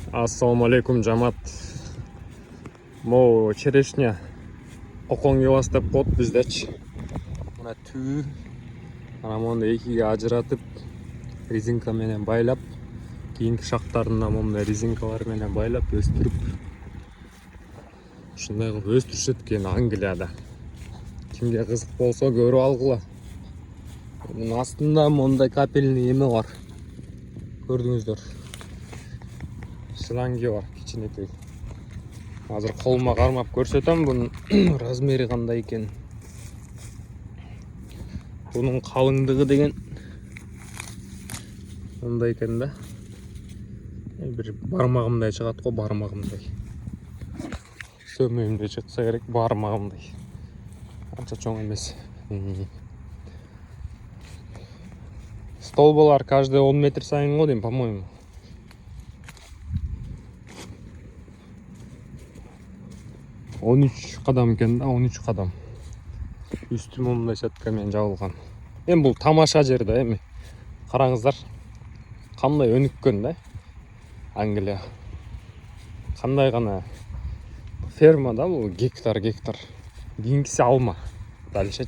Ассаламу алейкум, жамат. Мо черешня қоқонге бастап қот біздәч. Мына түү. Ана монда екіге ажыратып, резинка менен байлап, кейінгі шақтарына монда резинкалар менен байлап өстіріп. Шындай қылып өстіршет екен Англияда. Кимге қызық болса көріп алғыла. Бұның астында мондай капельный еме бар. Көрдіңіздер. Шланги бар, кичинекей. Азыр қолыма қармап көрсетем бұның размері қандай екен. Бұның қалыңдығы деген ондай екен да. Бір бармағымдай шығады ғой, бармағымдай. Сөмейімде шықса керек, бармағымдай. Анша чоң емес. Столбалар каждый 10 метр сайын ғой дейм, по-моему. Он үч қадам екен да, 13 қадам. Үстім ондай сеткамен жабылған. Енді бұл тамаша жер да, эми. Қараңыздар. Қандай өніккен да, Англия. Қандай ғана ферма да бұл, гектар. Кейінгісі алма. Дальше.